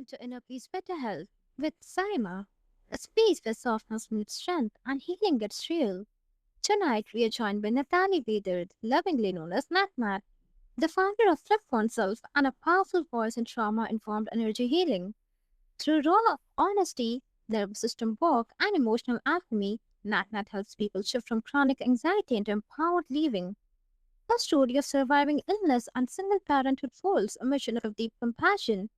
to Inner Peace Better Health with Saima, a space where softness meets strength and healing gets real. Tonight we are joined by Natalie Bedard, lovingly known as NatNat, the founder of Thrift Oneself and a powerful voice in trauma-informed energy healing. Through raw honesty, nervous system work, and emotional alchemy, NatNat helps people shift from chronic anxiety into empowered living. Her story of surviving illness and single parenthood folds a mission of deep compassion.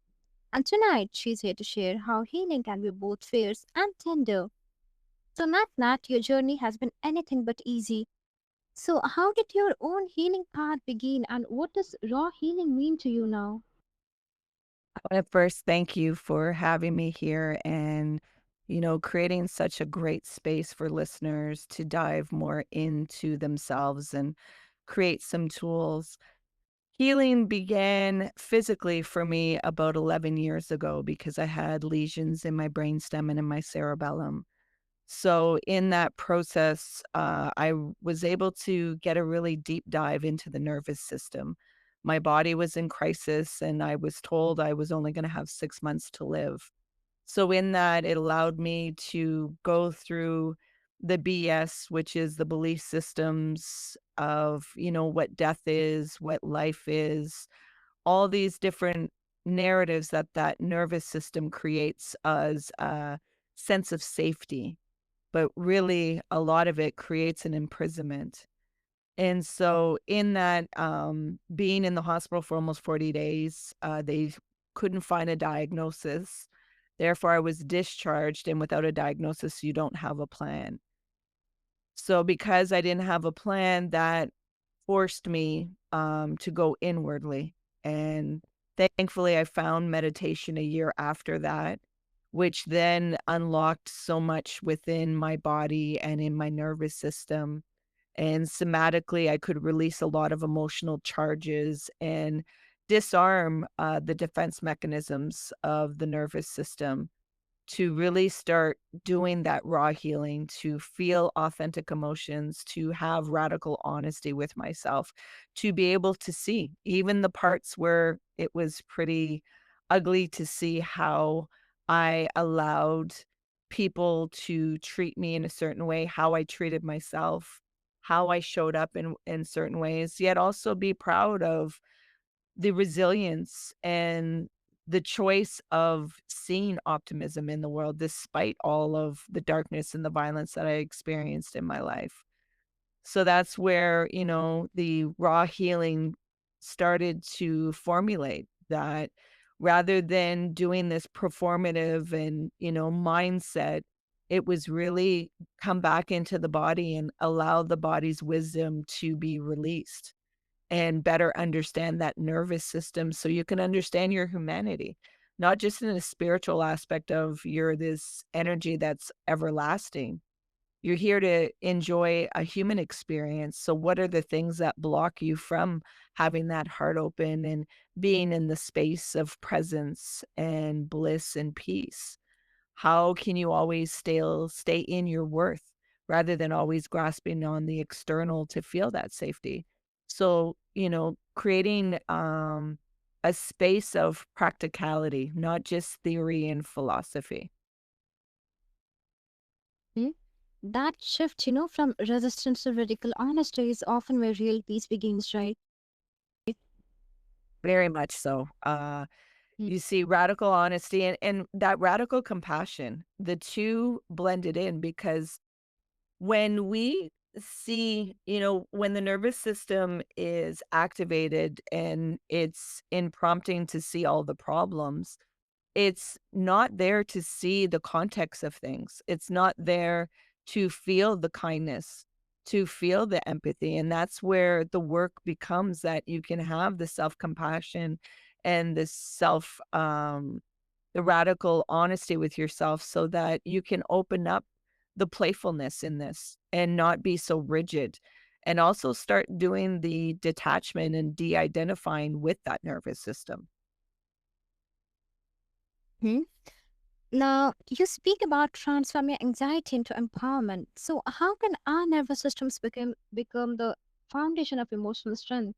And tonight, she's here to share how healing can be both fierce and tender. So, Nat, your journey has been anything but easy. So, how did your own healing path begin, and what does raw healing mean to you now? I want to first thank you for having me here and, creating such a great space for listeners to dive more into themselves and create some tools. Healing began physically for me about 11 years ago because I had lesions in my brainstem and in my cerebellum. So, in that process, was able to get a really deep dive into the nervous system. My body was in crisis, and I was told I was only going to have 6 months to live. So, in that, it allowed me to go through the BS, which is the belief systems of, what death is, what life is, all these different narratives that nervous system creates as a sense of safety, but really a lot of it creates an imprisonment. And so in that, being in the hospital for almost 40 days, they couldn't find a diagnosis. Therefore, I was discharged, and without a diagnosis, you don't have a plan. So because I didn't have a plan, that forced me to go inwardly. And thankfully, I found meditation a year after that, which then unlocked so much within my body and in my nervous system. And somatically, I could release a lot of emotional charges and disarm the defense mechanisms of the nervous system to really start doing that raw healing, to feel authentic emotions, to have radical honesty with myself, to be able to see even the parts where it was pretty ugly, to see how I allowed people to treat me in a certain way, how I treated myself, how I showed up in certain ways, yet also be proud of the resilience and the choice of seeing optimism in the world despite all of the darkness and the violence that I experienced in my life. So that's where, the raw healing started to formulate that rather than doing this performative and, mindset, it was really come back into the body and allow the body's wisdom to be released and better understand that nervous system so you can understand your humanity, not just in a spiritual aspect of you're this energy that's everlasting. You're here to enjoy a human experience. So, what are the things that block you from having that heart open and being in the space of presence and bliss and peace? How can you always stay in your worth rather than always grasping on the external to feel that safety? So, creating a space of practicality, not just theory and philosophy. Hmm? That shift, from resistance to radical honesty is often where real peace begins, right? Very much so. Mm. You see radical honesty and that radical compassion, the two blended in because when we see, when the nervous system is activated and it's in prompting to see all the problems, it's not there to see the context of things. It's not there to feel the kindness, to feel the empathy. And that's where the work becomes that you can have the self-compassion and the radical honesty with yourself so that you can open up the playfulness in this and not be so rigid and also start doing the detachment and de-identifying with that nervous system. Hmm? Now, you speak about transforming anxiety into empowerment. So, how can our nervous systems become the foundation of emotional strength?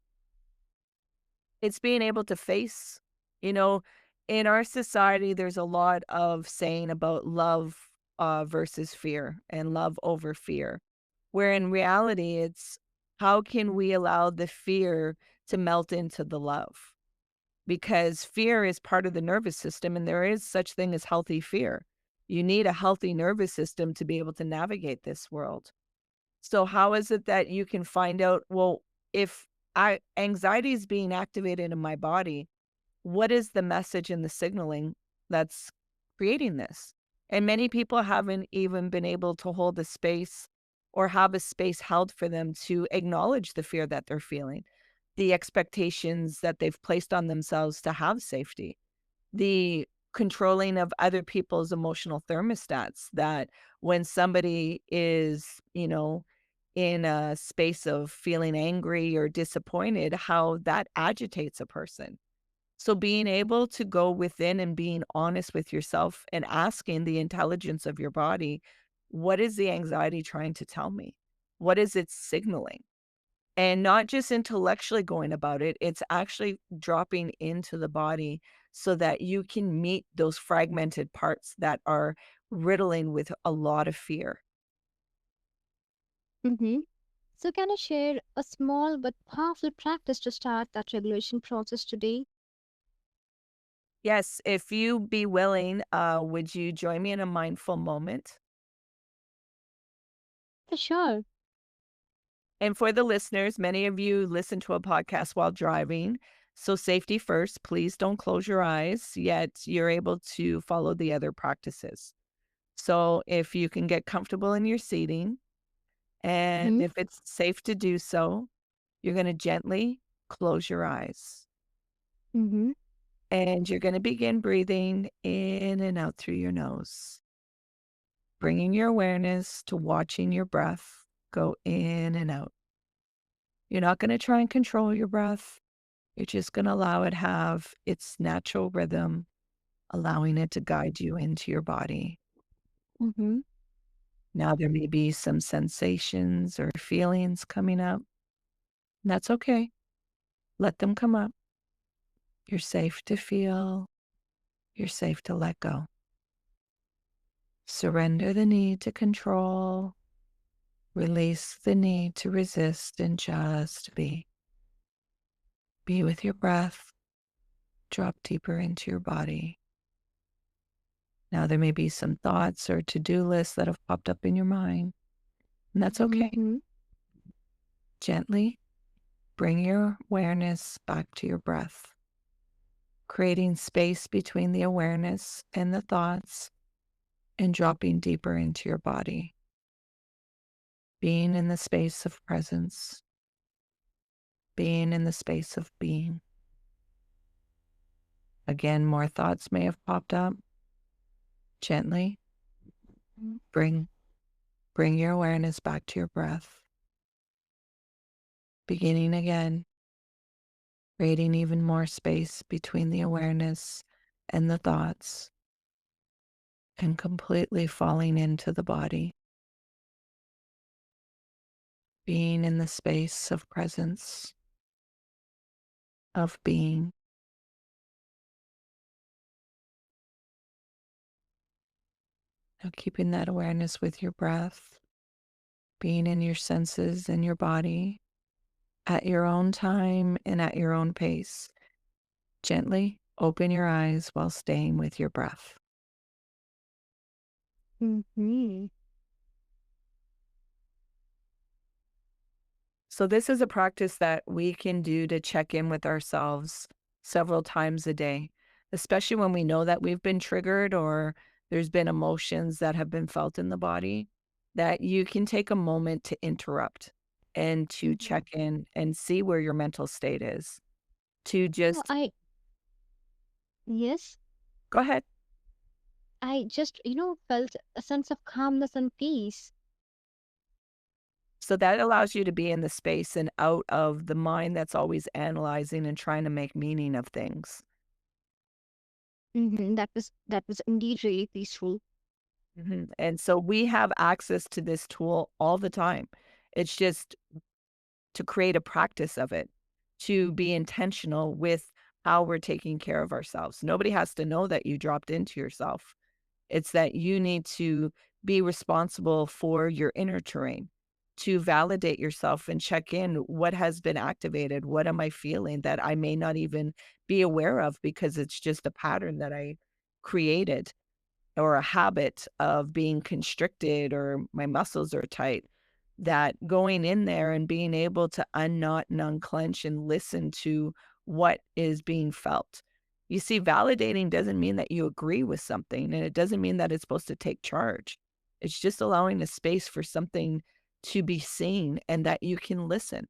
It's being able to face, you know, in our society, there's a lot of saying about love versus fear and love over fear, where in reality, it's how can we allow the fear to melt into the love? Because fear is part of the nervous system, and there is such thing as healthy fear. You need a healthy nervous system to be able to navigate this world. So how is it that you can find out, well, if I anxiety is being activated in my body, what is the message and the signaling that's creating this? And many people haven't even been able to hold a space or have a space held for them to acknowledge the fear that they're feeling, the expectations that they've placed on themselves to have safety, the controlling of other people's emotional thermostats, that when somebody is, in a space of feeling angry or disappointed, how that agitates a person. So being able to go within and being honest with yourself and asking the intelligence of your body, what is the anxiety trying to tell me? What is it signaling? And not just intellectually going about it, it's actually dropping into the body so that you can meet those fragmented parts that are riddling with a lot of fear. Mm-hmm. So, can you share a small but powerful practice to start that regulation process today? Yes, if you be willing, would you join me in a mindful moment? For sure. And for the listeners, many of you listen to a podcast while driving. So, safety first, please don't close your eyes, yet you're able to follow the other practices. So, if you can get comfortable in your seating, and Mm-hmm. if it's safe to do so, you're going to gently close your eyes. Mm-hmm. And you're going to begin breathing in and out through your nose, bringing your awareness to watching your breath go in and out. You're not going to try and control your breath. You're just going to allow it have its natural rhythm, allowing it to guide you into your body. Mm-hmm. Now there may be some sensations or feelings coming up. That's okay. Let them come up. You're safe to feel. You're safe to let go. Surrender the need to control. Release the need to resist and just be. Be with your breath. Drop deeper into your body. Now, there may be some thoughts or to do lists that have popped up in your mind, and that's okay. Mm-hmm. Gently bring your awareness back to your breath, creating space between the awareness and the thoughts and dropping deeper into your body, being in the space of presence, being in the space of being. Again, more thoughts may have popped up. Gently bring bring your awareness back to your breath, beginning again, creating even more space between the awareness and the thoughts, and completely falling into the body, being in the space of presence, of being. Now, keeping that awareness with your breath, being in your senses and your body at your own time and at your own pace. Gently open your eyes while staying with your breath. Mm-hmm. So, this is a practice that we can do to check in with ourselves several times a day, especially when we know that we've been triggered or there's been emotions that have been felt in the body, that you can take a moment to interrupt and to Mm-hmm. check in and see where your mental state is. To Oh, just yes, go ahead. I just, felt a sense of calmness and peace. So that allows you to be in the space and out of the mind that's always analyzing and trying to make meaning of things. Mm-hmm. That was indeed really peaceful. And so we have access to this tool all the time. It's just to create a practice of it, to be intentional with how we're taking care of ourselves. Nobody has to know that you dropped into yourself. It's that you need to be responsible for your inner terrain, to validate yourself and check in what has been activated. What am I feeling that I may not even be aware of because it's just a pattern that I created or a habit of being constricted or my muscles are tight, that going in there and being able to unknot and unclench and listen to what is being felt. You see, validating doesn't mean that you agree with something, and it doesn't mean that it's supposed to take charge. It's just allowing a space for something to be seen and that you can listen.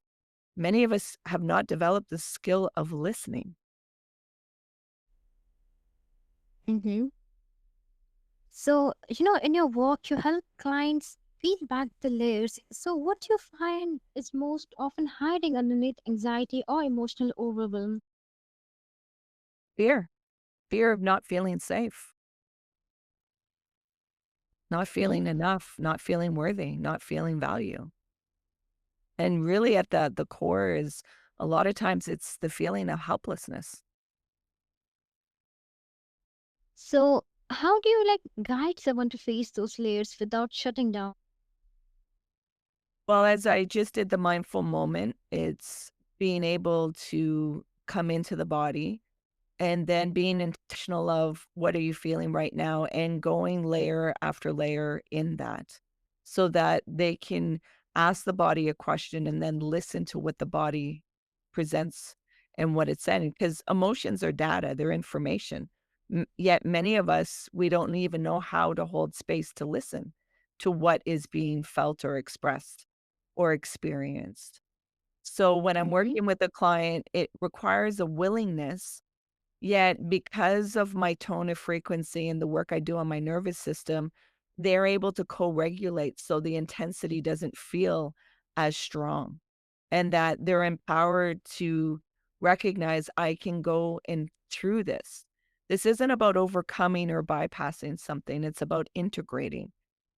Many of us have not developed the skill of listening. Mm-hmm. So, in your work, you help clients peel back the layers. So, what do you find is most often hiding underneath anxiety or emotional overwhelm? Fear, fear of not feeling safe, not Mhm. feeling enough, not feeling worthy, not feeling value. And really at the core is a lot of times it's the feeling of helplessness. So, how do you guide someone to face those layers without shutting down? Well, as I just did the mindful moment, it's being able to come into the body and then being intentional of what are you feeling right now and going layer after layer in that so that they can ask the body a question and then listen to what the body presents and what it's saying because emotions are data, they're information. Yet many of us, we don't even know how to hold space to listen to what is being felt or expressed or experienced. So when I'm Mhm. working with a client, it requires a willingness. Yet, because of my tone of frequency and the work I do on my nervous system, they're able to co-regulate so the intensity doesn't feel as strong and that they're empowered to recognize I can go in through this. This isn't about overcoming or bypassing something, it's about integrating.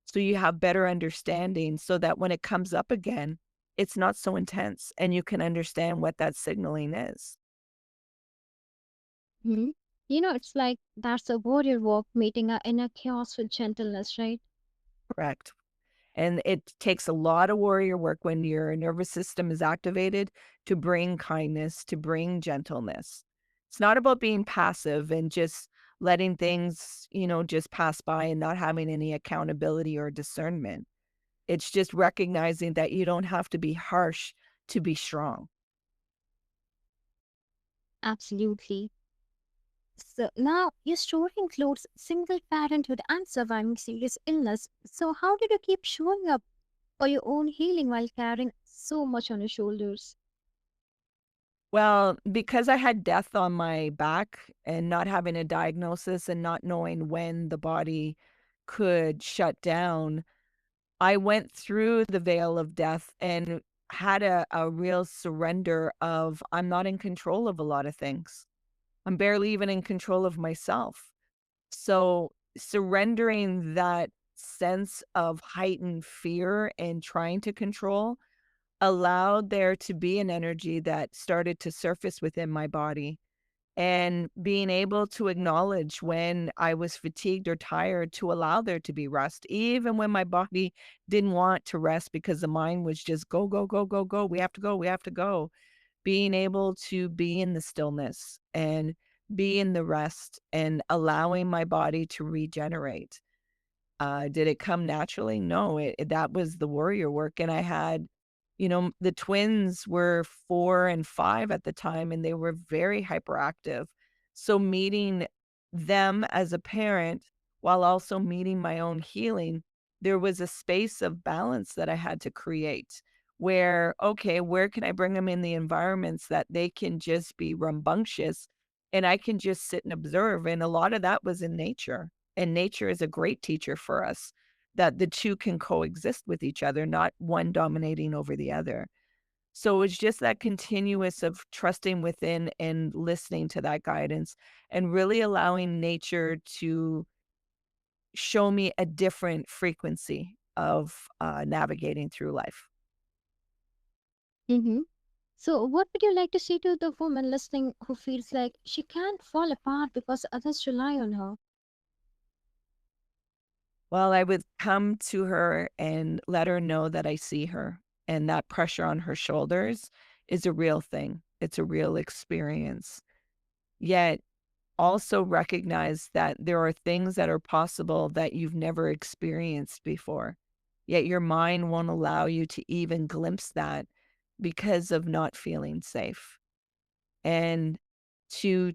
So you have better understanding so that when it comes up again, it's not so intense and you can understand what that signaling is. Mhm. It's like that's a warrior walk meeting our inner chaos with gentleness, right? Correct. And it takes a lot of warrior work when your nervous system is activated to bring kindness, to bring gentleness. It's not about being passive and just letting things, just pass by and not having any accountability or discernment. It's just recognizing that you don't have to be harsh to be strong. Absolutely. So now your story includes single parenthood and surviving serious illness. So how did you keep showing up for your own healing while carrying so much on your shoulders? Well, because I had death on my back and not having a diagnosis and not knowing when the body could shut down, I went through the veil of death and had a real surrender of I'm not in control of a lot of things. I'm barely even in control of myself. So surrendering that sense of heightened fear and trying to control allowed there to be an energy that started to surface within my body and being able to acknowledge when I was fatigued or tired to allow there to be rest, even when my body didn't want to rest because the mind was just go, go, go, go, go. We have to go. We have to go. Being able to be in the stillness and be in the rest and allowing my body to regenerate. Did it come naturally? No, that was the warrior work, and I had the twins were 4 and 5 at the time, and they were very hyperactive. So meeting them as a parent while also meeting my own healing, there was a space of balance that I had to create where, okay, where can I bring them in the environments that they can just be rambunctious and I can just sit and observe, and a lot of that was in nature. And nature is a great teacher for us that the two can coexist with each other, not one dominating over the other. So it's just that continuous of trusting within and listening to that guidance and really allowing nature to show me a different frequency of navigating through life. Mm-hmm. So, what would you like to say to the woman listening who feels like she can't fall apart because others rely on her? Well, I would come to her and let her know that I see her and that pressure on her shoulders is a real thing. It's a real experience. Yet also recognize that there are things that are possible that you've never experienced before. Yet your mind won't allow you to even glimpse that because of not feeling safe. And to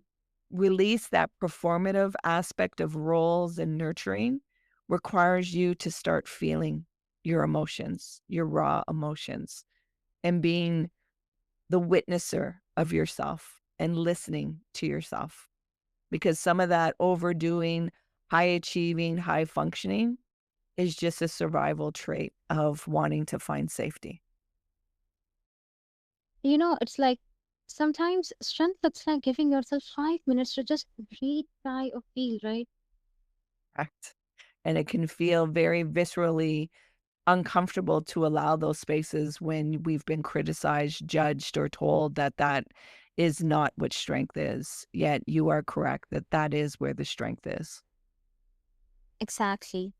release that performative aspect of roles and nurturing requires you to start feeling your emotions, your raw emotions, and being the witnesser of yourself and listening to yourself. Because some of that overdoing, high achieving, high functioning is just a survival trait of wanting to find safety. It's like sometimes strength looks like giving yourself 5 minutes to just breathe, sigh, or feel, right? Correct. And it can feel very viscerally uncomfortable to allow those spaces when we've been criticized, judged, or told that that is not what strength is. Yet you are correct that that is where the strength is. Exactly.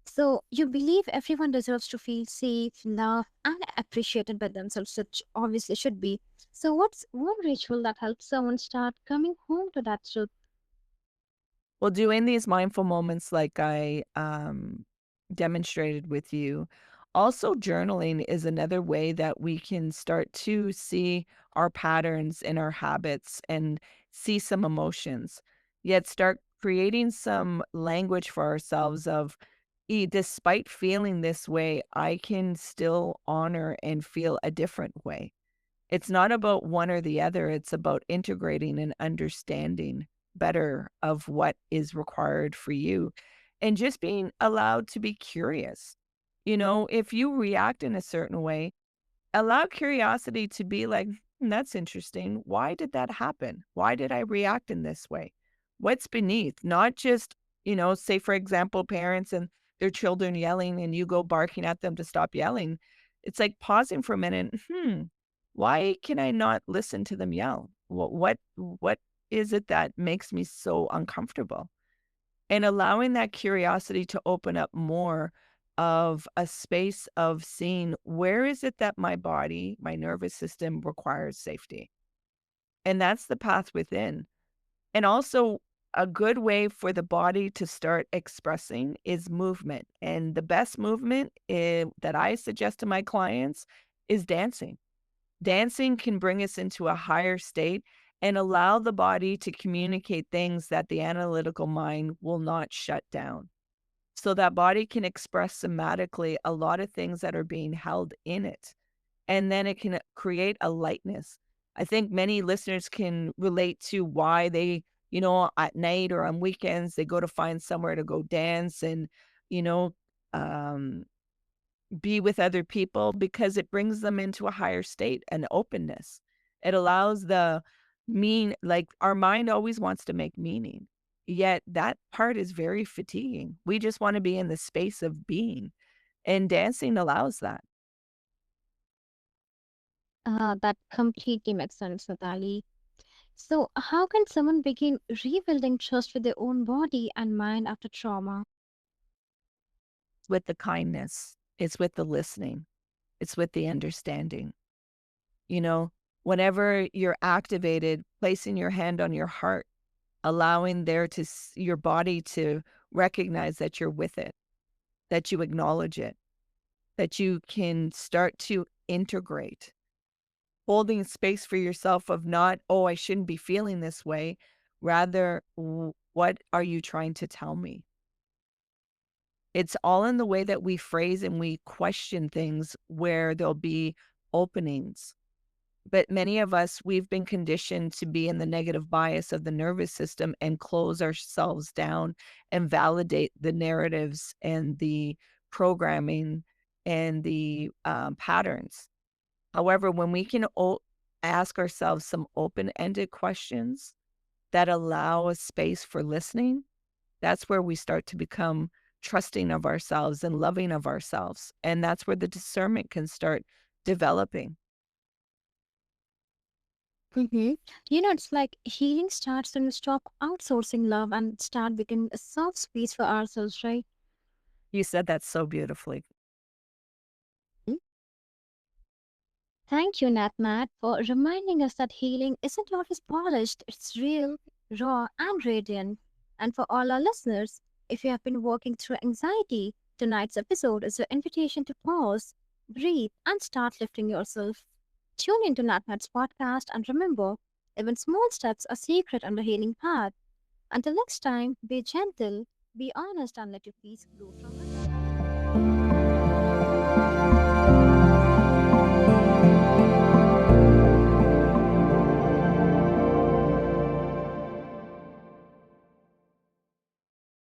So, you believe everyone deserves to feel safe, loved, and appreciated by themselves, which obviously should be. So, what's one ritual that helps someone start coming home to that truth? Well, doing these mindful moments like I demonstrated with you, also journaling is another way that we can start to see our patterns and our habits and see some emotions, yet start creating some language for ourselves of, despite feeling this way, I can still honor and feel a different way. It's not about one or the other, it's about integrating and understanding better of what is required for you and just being allowed to be curious. If you react in a certain way, allow curiosity to be like, That's interesting. Why did that happen? Why did I react in this way? What's beneath?" Not just, say, for example, parents and their children yelling and you go barking at them to stop yelling. It's like pausing for a minute. Why can I not listen to them yell? What is it that makes me so uncomfortable? And allowing that curiosity to open up more of a space of seeing where is it that my body, my nervous system requires safety. And that's the path within. And also, a good way for the body to start expressing is movement. And the best movement that I suggest to my clients is dancing. Dancing can bring us into a higher state and allow the body to communicate things that the analytical mind will not shut down. So that body can express somatically a lot of things that are being held in it. And then it can create a lightness. I think many listeners can relate to why they, at night or on weekends, they go to find somewhere to go dance and, you know, um, be with other people because it brings them into a higher state and openness. It allows like our mind always wants to make meaning. Yet that part is very fatiguing. We just want to be in the space of being, and dancing allows that. That completely makes sense, Natalie. So, how can someone begin rebuilding trust with their own body and mind after trauma? It's with the kindness, it's with the listening, it's with the understanding. You know, Whenever you're activated, placing your hand on your heart, allowing your body to recognize that you're with it, that you acknowledge it, that you can start to integrate, holding space for yourself of not, oh, I shouldn't be feeling this way. Rather, what are you trying to tell me? It's all in the way that we phrase and we question things where there'll be openings. But many of us, we've been conditioned to be in the negative bias of the nervous system and close ourselves down and validate the narratives and the programming and the patterns. However, when we can ask ourselves some open ended questions that allow a space for listening, that's where we start to become trusting of ourselves and loving of ourselves. And that's where the discernment can start developing. Mm-hmm. It's like healing starts when we stop outsourcing love and start becoming a soft space for ourselves, right? You said that so beautifully. Thank you, NatNat, for reminding us that healing isn't always polished, it's real, raw, and radiant. And for all our listeners, if you have been working through anxiety, tonight's episode is your invitation to pause, breathe, and start lifting yourself. Tune into NatNat's podcast and remember, even small steps are secret on the healing path. Until next time, be gentle, be honest, and let your peace grow from within.